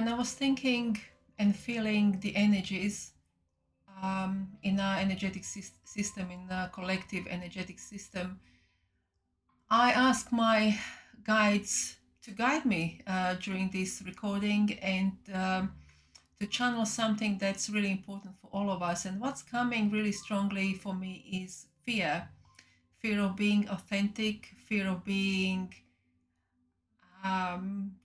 when I was thinking and feeling the energies in our energetic system, in the collective energetic system, I asked my guides to guide me during this recording and to channel something that's really important for all of us. And what's coming really strongly for me is fear of being authentic, fear of being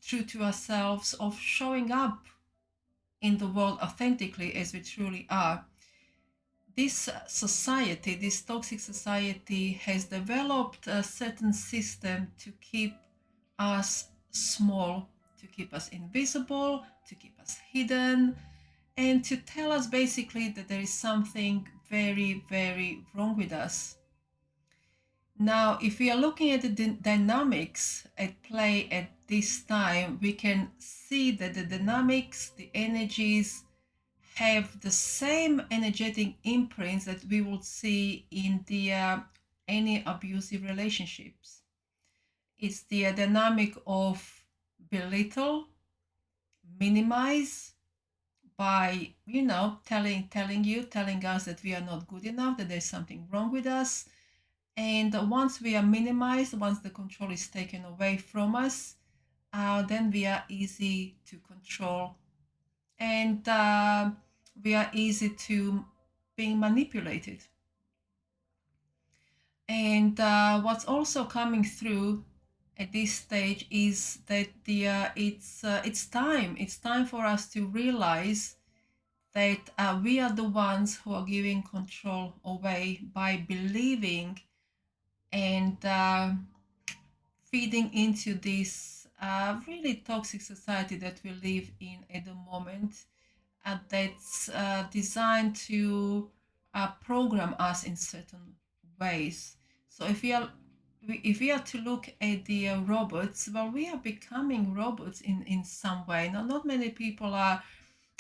true to ourselves, of showing up in the world authentically as we truly are. This society, this toxic society, has developed a certain system to keep us small, to keep us invisible, to keep us hidden, and to tell us basically that there is something very, very wrong with us. Now, if we are looking at the dynamics at play at this time, we can see that the dynamics, the energies, have the same energetic imprints that we would see in the any abusive relationships. It's the dynamic of belittle, minimize by telling us that we are not good enough, that there's something wrong with us. And once we are minimized, once the control is taken away from us, then we are easy to control, and we are easy to being manipulated. And what's also coming through at this stage is that it's time for us to realize that we are the ones who are giving control away by believing and feeding into this really toxic society that we live in at the moment, that's designed to program us in certain ways. So if we are to look at the robots, well, we are becoming robots in some way. Now, not many people are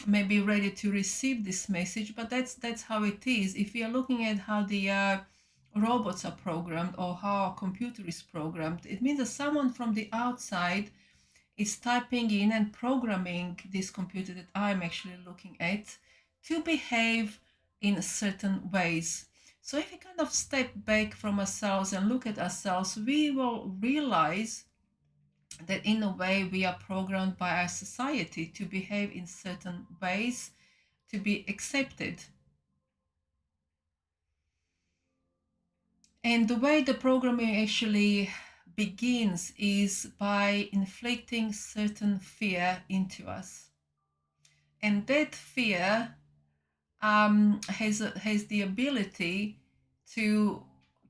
maybe ready to receive this message, but that's how it is. If we are looking at how the robots are programmed or how a computer is programmed, it means that someone from the outside is typing in and programming this computer that I'm actually looking at to behave in certain ways. So if we kind of step back from ourselves and look at ourselves, we will realize that in a way we are programmed by our society to behave in certain ways to be accepted. And the way the programming actually begins is by inflicting certain fear into us. And that fear has the ability to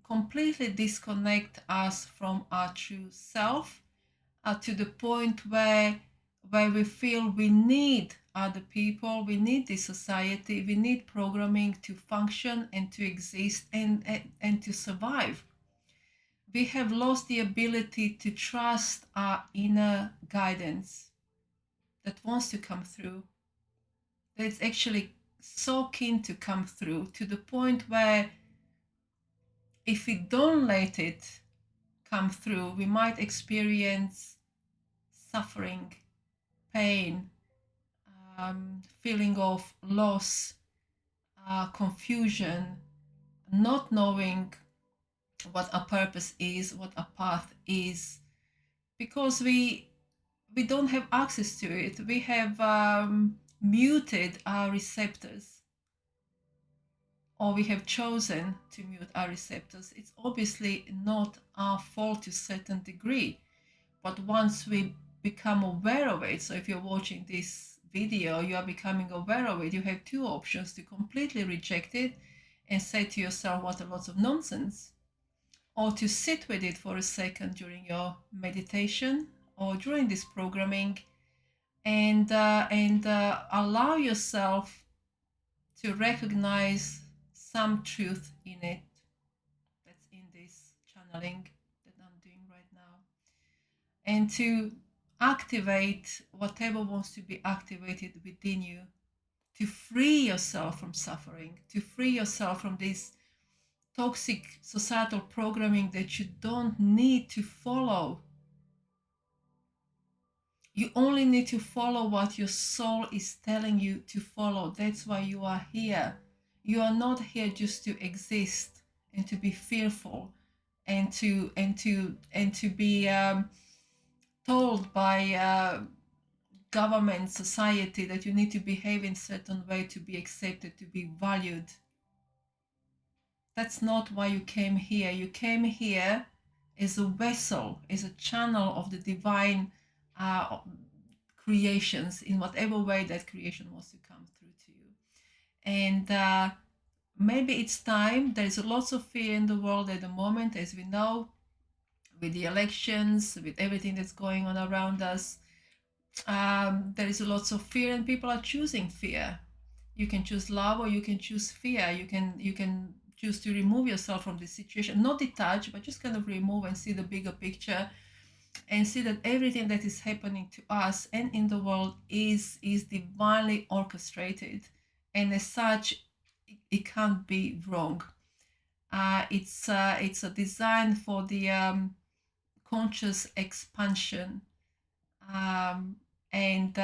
completely disconnect us from our true self, to the point where we feel we need other people, we need this society, we need programming to function and to exist and to survive. We have lost the ability to trust our inner guidance that wants to come through, that's actually so keen to come through, to the point where if we don't let it come through, we might experience suffering, pain, feeling of loss, confusion, not knowing what our purpose is, what our path is, because we don't have access to it. We have muted our receptors, or we have chosen to mute our receptors. It's obviously not our fault to a certain degree, but once we become aware of it, so if you're watching this video, you are becoming aware of it, you have two options: to completely reject it and say to yourself, what a lot of nonsense, or to sit with it for a second during your meditation or during this programming, and allow yourself to recognize some truth in it that's in this channeling that I'm doing right now, and to activate whatever wants to be activated within you, to free yourself from suffering, to free yourself from this toxic societal programming that you don't need to follow. You only need to follow what your soul is telling you to follow. That's why you are here. You are not here just to exist and to be fearful and to be told by government, society that you need to behave in a certain way to be accepted, to be valued. That's not why you came here. You came here as a vessel, as a channel of the divine uh, creations in whatever way that creation wants to come through to you. And maybe it's time. There's lots of fear in the world at the moment, as we know, with the elections, with everything that's going on around us. There is lots of fear, and people are choosing fear. You can choose love, or you can choose fear. You can choose to remove yourself from the situation, not detach, but just kind of remove and see the bigger picture, and see that everything that is happening to us and in the world is divinely orchestrated, and as such, it can't be wrong. It's a design for the conscious expansion, um, and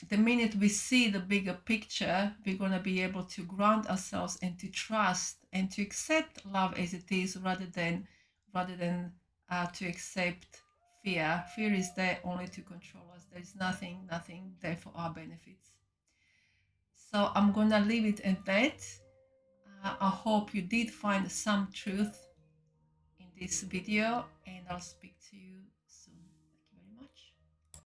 the minute we see the bigger picture, we're going to be able to ground ourselves and to trust and to accept love as it is, rather than to accept fear. Fear is there only to control us. There's nothing there for our benefits. So I'm going to leave it at that. I hope you did find some truth in this video, and I'll speak to you